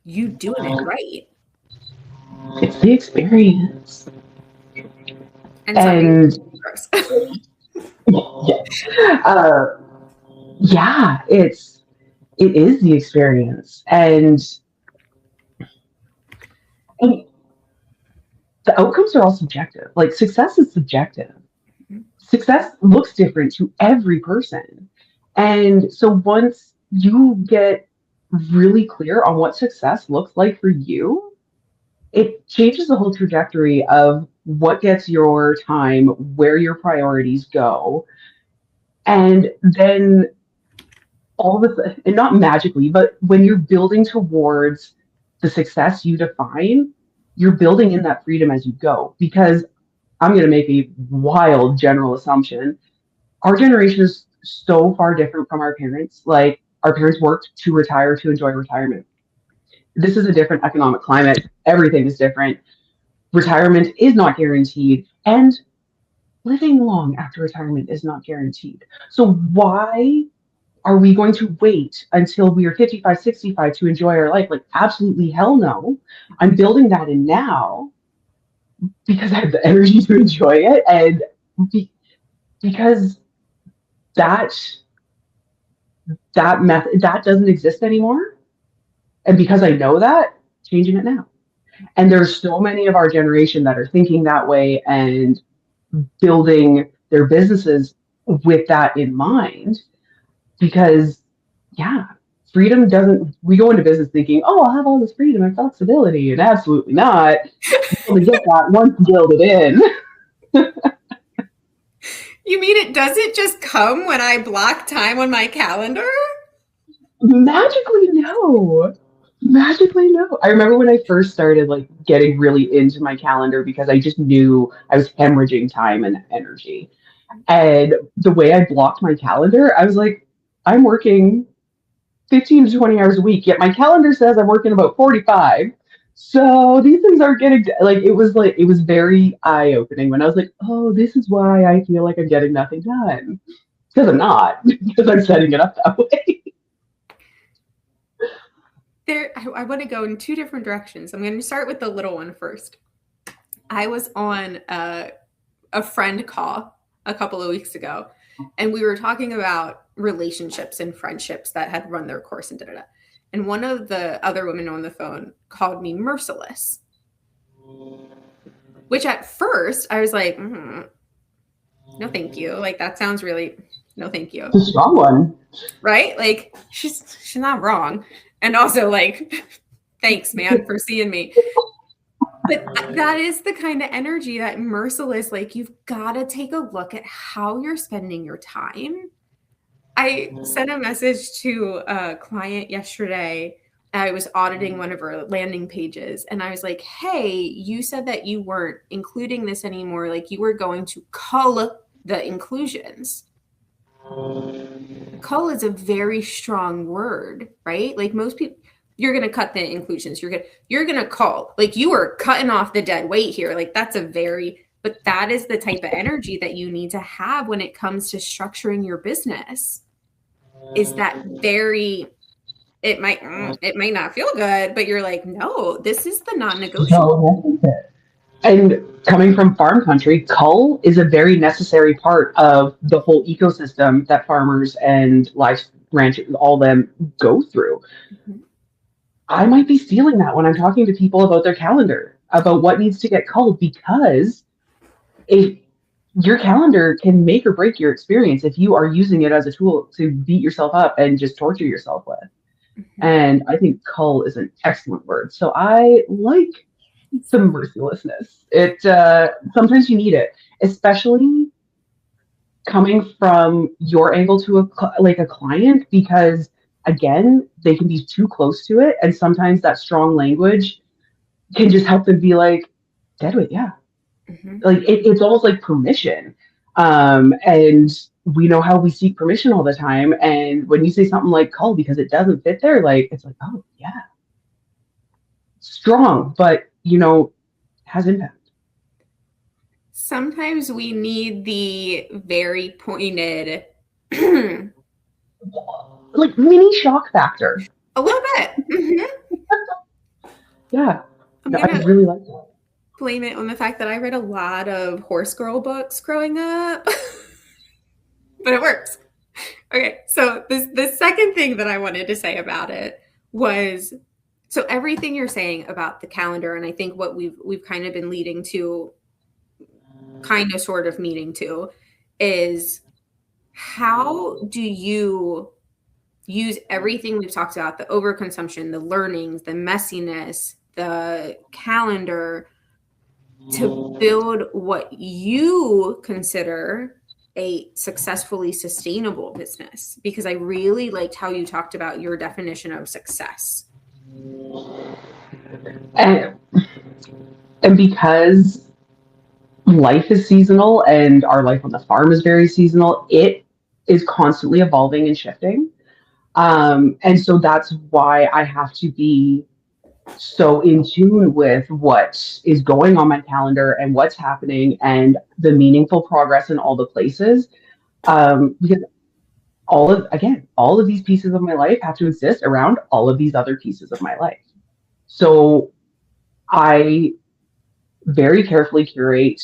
you doing it right. It's the experience. And yeah, it is the experience, and the outcomes are all subjective. Like success is subjective. Success looks different to every person. And so once you get really clear on what success looks like for you, it changes the whole trajectory of what gets your time, where your priorities go. And then all of it, and not magically, but when you're building towards the success you define, you're building in that freedom as you go. Because I'm going to make a wild general assumption. Our generation is so far different from our parents. Like, our parents worked to retire, to enjoy retirement. This is a different economic climate. Everything is different. Retirement is not guaranteed. And living long after retirement is not guaranteed. So, why are we going to wait until we are 55, 65 to enjoy our life? Like, absolutely hell no. I'm building that in now because I have the energy to enjoy it, and because that method that doesn't exist anymore, and because I know that, changing it now. And there's so many of our generation that are thinking that way and building their businesses with that in mind, because yeah, freedom doesn't, we go into business thinking, oh, I'll have all this freedom and flexibility, and absolutely not. You only get that once you build it in. You mean it doesn't just come when I block time on my calendar? Magically no. Magically no. I remember when I first started like getting really into my calendar because I just knew I was hemorrhaging time and energy. And the way I blocked my calendar, I was like, I'm working 15 to 20 hours a week, yet my calendar says I'm working about 45. So these things aren't getting like, it was very eye-opening when I was like, oh, this is why I feel like I'm getting nothing done. Because I'm not, because I'm setting it up that way. I want to go in two different directions. I'm going to start with the little one first. I was on a friend call a couple of weeks ago, and we were talking about relationships and friendships that had run their course and da-da-da. And one of the other women on the phone called me merciless, which at first I was like, no, thank you. Like, that sounds really, no, thank you. It's a strong one. Right? Like, she's not wrong. And also, like, thanks, man, for seeing me. But that is the kind of energy that merciless, like, you've got to take a look at how you're spending your time. I sent a message to a client yesterday. I was auditing one of her landing pages, and I was like, hey, you said that you weren't including this anymore. Like, you were going to cull the inclusions. Cull is a very strong word, right? Like, most people, you're going to cut the inclusions. You're going to cull. Like, you are cutting off the dead weight here. Like, that's but that is the type of energy that you need to have when it comes to structuring your business. Is that it might not feel good, but you're like, no, this is the non-negotiable. No, and coming from farm country, cull is a very necessary part of the whole ecosystem that farmers and life ranchers, all them go through. Mm-hmm. I might be stealing that when I'm talking to people about their calendar, about what needs to get culled, because if your calendar can make or break your experience if you are using it as a tool to beat yourself up and just torture yourself with. Mhm. And I think cull is an excellent word. So I like the mercilessness. It sometimes you need it, especially coming from your angle to like a client, because again, they can be too close to it, and sometimes that strong language can just help them be like, deadweight, yeah. Mhm. Like it's almost like permission. And we know how we seek permission all the time. And when you say something like cull because it doesn't fit there, like it's like, oh yeah, strong, but has impact. Sometimes we need the very pointed, a Like mini shock factor. little bit. Yeah. I'm No, I gonna really like that. blame it on the fact that I read a lot of horse girl books growing up, but it works. Okay, so the second thing that I wanted to say about it was, so everything you're saying about the calendar, and I think what we've kind of been leading to, kind of sort of meaning to, is how do you use everything we've talked about, the overconsumption, the learnings, the messiness, the calendar, to build what you consider a successfully sustainable business? Because I really liked how you talked about your definition of success. And because life is seasonal and our life on the farm is very seasonal, it is constantly evolving and shifting. And so that's why I have to be so in tune with what is going on my calendar and what's happening and the meaningful progress in all the places. Because all of these pieces of my life have to exist around all of these other pieces of my life. So I very carefully curate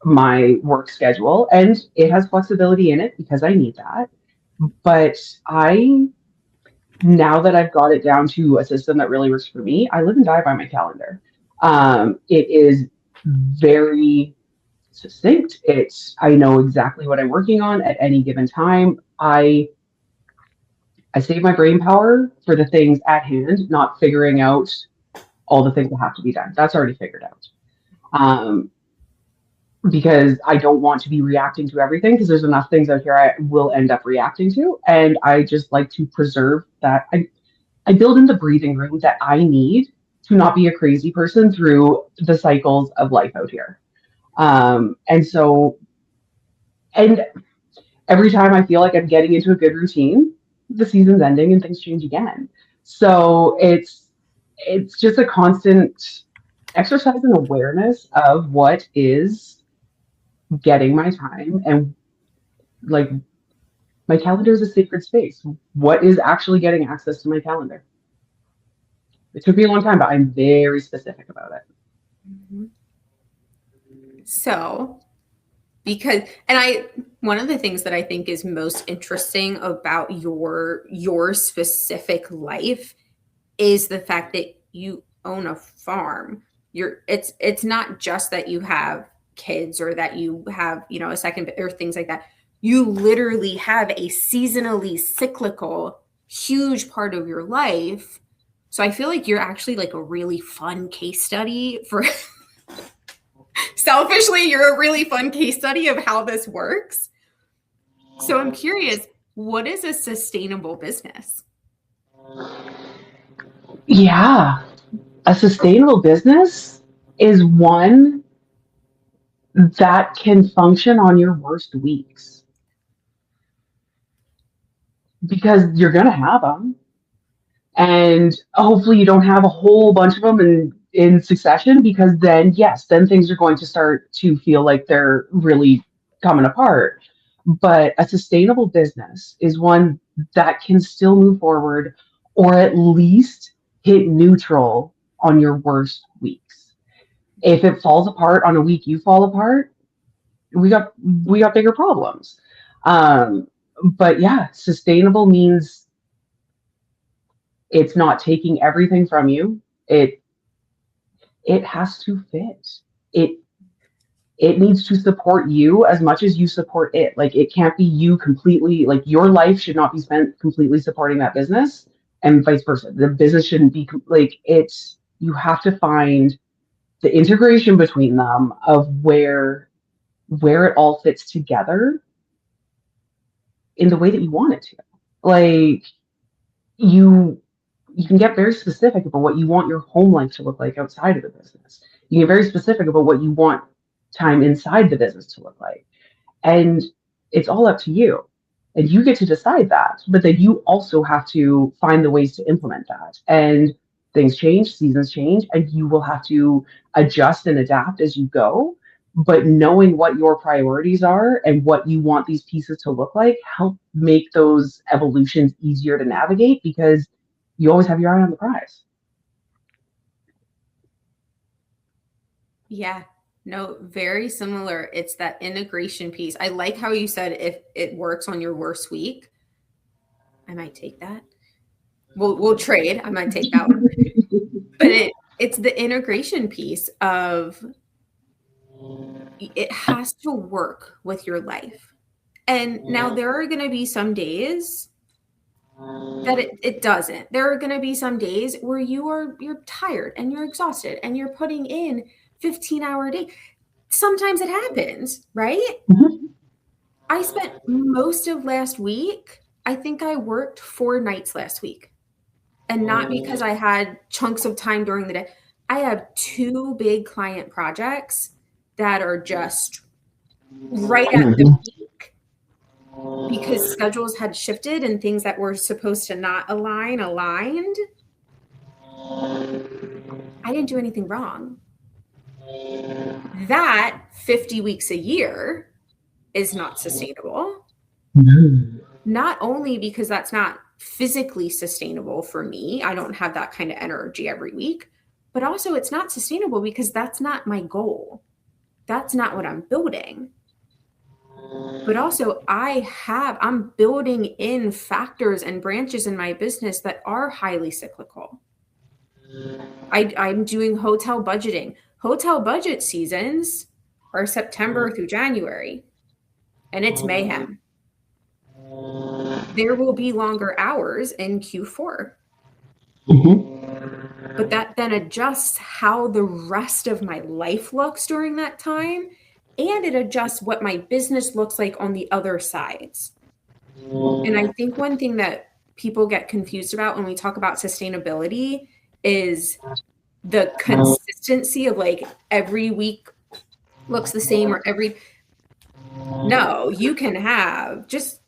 my work schedule, and it has flexibility in it because I need that. But I now that I've got it down to a system that really works for me, I live and die by my calendar. It is very succinct. I know exactly what I'm working on at any given time. I save my brain power for the things at hand, not figuring out all the things that have to be done. That's already figured out. Um, because I don't want to be reacting to everything, because there's enough things out here I will end up reacting to. And I just like to preserve that. I build in the breathing room that I need to not be a crazy person through the cycles of life out here. And so, and every time I feel like I'm getting into a good routine, the season's ending and things change again. So it's just a constant exercise and awareness of what is getting my time, and like my calendar is a sacred space. What is actually getting access to my calendar? It took me a long time, but I'm very specific about it. Mhm. So, because, and I, one of the things that I think is most interesting about your specific life is the fact that you own a farm. It's not just that you have kids or that you have, a second or things like that. You literally have a seasonally cyclical huge part of your life. So I feel like you're actually like a really fun case study for selfishly, you're a really fun case study of how this works. So I'm curious, what is a sustainable business? Yeah, a sustainable business is one that can function on your worst weeks, because you're going to have them. And hopefully you don't have a whole bunch of them in succession, because then, yes, then things are going to start to feel like they're really coming apart. But a sustainable business is one that can still move forward, or at least hit neutral on your worst weeks. If it falls apart on a week you fall apart, we got bigger problems. Um, but yeah, sustainable means it's not taking everything from you. It has to fit. It it needs to support you as much as you support it. Like it can't be you completely, like your life should not be spent completely supporting that business, and vice versa. The business shouldn't be like it's, you have to find the integration between them of where it all fits together in the way that you want it to. Like you you can get very specific about what you want your home life to look like outside of the business. You get very specific about what you want time inside the business to look like. And it's all up to you. And you get to decide that. But then you also have to find the ways to implement that. And things change, seasons change, and you will have to adjust and adapt as you go. But knowing what your priorities are and what you want these pieces to look like help make those evolutions easier to navigate because you always have your eye on the prize. Yeah. No, very similar. It's that integration piece. I like how you said if it works on your worst week. I might take that. We'll trade. I might take that one. But it's the integration piece of it has to work with your life. And now there are going to be some days that it doesn't. There are going to be some days where you're tired and you're exhausted and you're putting in 15-hour day. Sometimes it happens, right? Mm-hmm. I spent most of last week, I think I worked 4 nights last week. And not because I had chunks of time during the day. I have 2 big client projects that are just right at the peak because schedules had shifted and things that were supposed to not align aligned. I didn't do anything wrong. That 50 weeks a year is not sustainable. Not only because that's not physically sustainable for me. I don't have that kind of energy every week, but also it's not sustainable because that's not my goal. That's not what I'm building. But also I'm building in factors and branches in my business that are highly cyclical. I'm doing hotel budgeting. Hotel budget seasons are September through January, and it's mayhem. There will be longer hours in Q4. Mm-hmm. But that then adjusts how the rest of my life looks during that time. And it adjusts what my business looks like on the other sides. And I think one thing that people get confused about when we talk about sustainability is the consistency of like every week looks the same or no, you can have just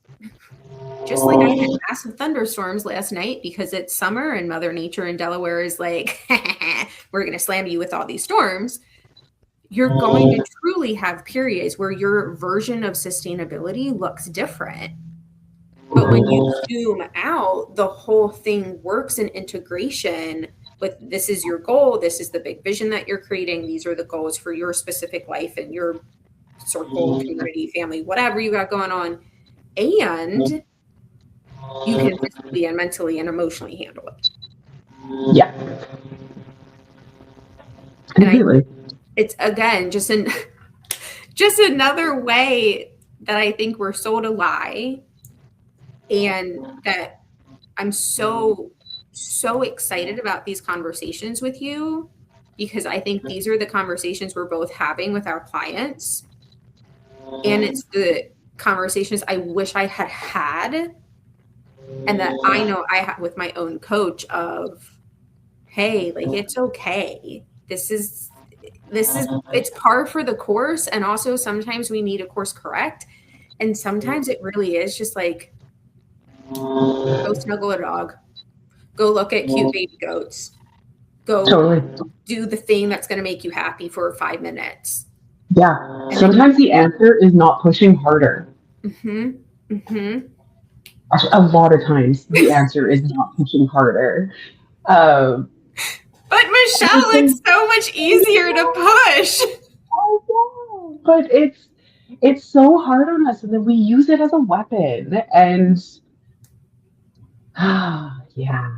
like I had massive thunderstorms last night because it's summer and Mother Nature in Delaware is like, we're going to slam you with all these storms. You're going to truly have periods where your version of sustainability looks different. But when you zoom out, the whole thing works in integration with this is your goal. This is the big vision that you're creating. These are the goals for your specific life and your circle, community, family, whatever you got going on. And you can physically and mentally and emotionally handle it. Yeah. Completely. It's again just another way that I think we're sold a lie, and that I'm so excited about these conversations with you because I think these are the conversations we're both having with our clients, and it's the conversations I wish I had. And that I know I have with my own coach of, hey, like, it's okay. This is, it's par for the course. And also sometimes we need a course correct. And sometimes it really is just like, go snuggle a dog, go look at cute baby goats, go do the thing that's going to make you happy for 5 minutes. Yeah. And sometimes the answer is not pushing harder. Mm-hmm. Mm-hmm. A lot of times the answer is not pushing harder. But Michelle, it's so much easier to push. I know, but it's so hard on us, and then we use it as a weapon, and yeah.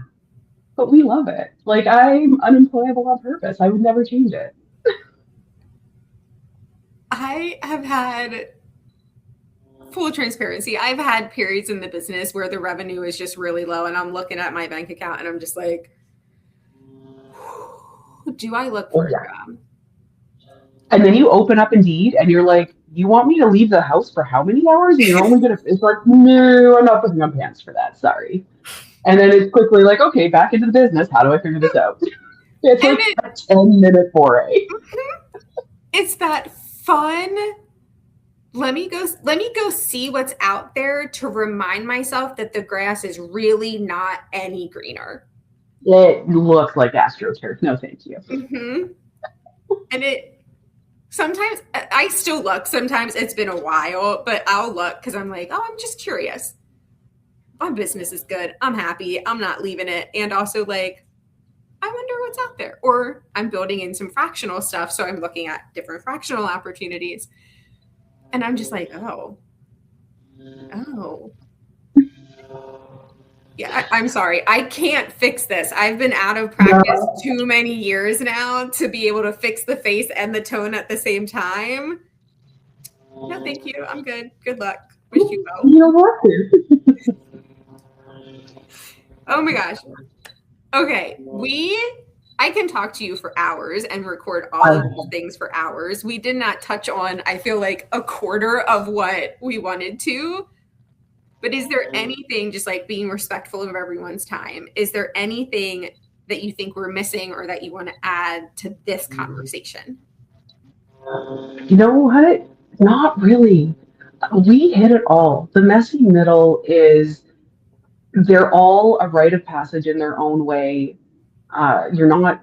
But we love it. Like, I'm unemployable on purpose. I would never change it. I have had full transparency, I've had periods in the business where the revenue is just really low and I'm looking at my bank account and I'm just like, do I look for a job? And then you open up Indeed and you're like, you want me to leave the house for how many hours? And you're only going to, it's like, no, I'm not putting on pants for that. Sorry. And then it's quickly like, okay, back into the business. How do I figure this out? It's like a 10-minute foray. It's that fun. Let me go see what's out there to remind myself that the grass is really not any greener. It looks like AstroTurf. No, thank you. Mm-hmm. And sometimes I still look. Sometimes it's been a while, but I'll look because I'm like, oh, I'm just curious. My business is good. I'm happy. I'm not leaving it. And also like, I wonder what's out there. Or I'm building in some fractional stuff. So I'm looking at different fractional opportunities. And I'm just like, oh. Yeah, I'm sorry. I can't fix this. I've been out of practice too many years now to be able to fix the face and the tone at the same time. No, thank you. I'm good. Good luck. Wish you well. You're welcome. Oh my gosh. Okay. I can talk to you for hours and record all of these things for hours. We did not touch on, I feel like, a quarter of what we wanted to. But is there anything, just like being respectful of everyone's time, is there anything that you think we're missing or that you want to add to this conversation? You know what? Not really. We hit it all. The messy middle is they're all a rite of passage in their own way. You're not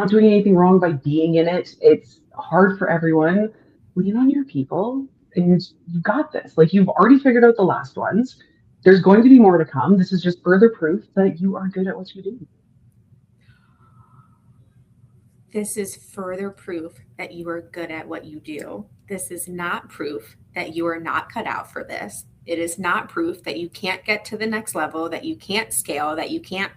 doing anything wrong by being in it. It's hard for everyone. Lean on your people, and you got this. Like you've already figured out the last ones. There's going to be more to come. This is just further proof that you are good at what you do. This is further proof that you are good at what you do. This is not proof that you are not cut out for this. It is not proof that you can't get to the next level, that you can't scale, that you can't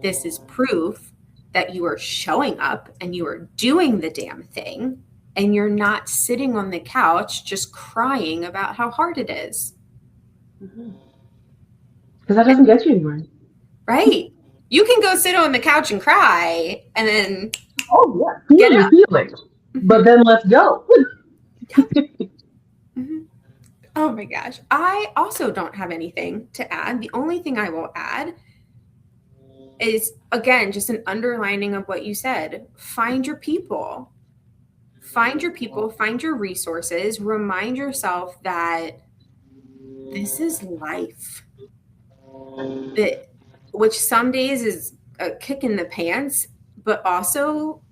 This is proof that you are showing up and you are doing the damn thing and you're not sitting on the couch just crying about how hard it is. Because that doesn't get you anywhere. Right. You can go sit on the couch and cry and then feel your feelings. But then let's go. Oh my gosh. I also don't have anything to add. The only thing I will add is, again, just an underlining of what you said. Find your people. Find your people, find your resources. Remind yourself that this is life. Which some days is a kick in the pants, but also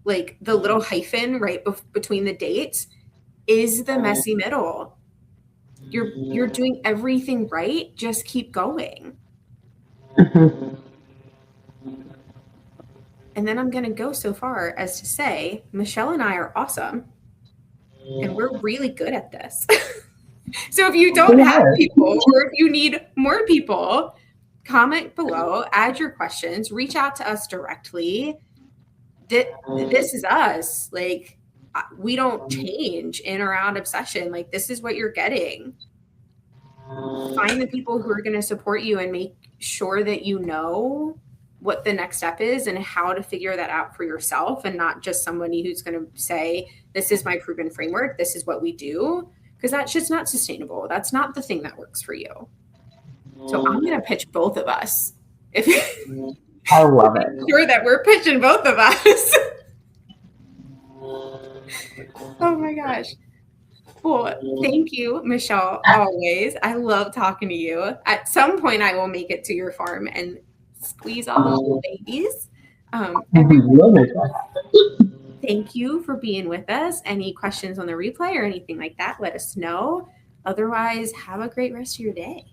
like the little hyphen right between the dates is the messy middle. You're doing everything right. Just keep going. And then I'm going to go so far as to say, Michelle and I are awesome. And we're really good at this. So if you don't have people or if you need more people, comment below, add your questions, reach out to us directly. This is us. Like, we don't change in or out of session. Like, this is what you're getting. Find the people who are going to support you and make sure that you know what the next step is and how to figure that out for yourself, and not just somebody who's going to say, this is my proven framework, this is what we do, because that's just not sustainable. That's not the thing that works for you. So I'm going to pitch both of us. I love it. Sure that we're pitching both of us. Oh my gosh. Well, thank you, Michelle, always. I love talking to you. At some point, I will make it to your farm and squeeze all those little babies. Thank you for being with us. Any questions on the replay or anything like that, let us know. Otherwise, have a great rest of your day.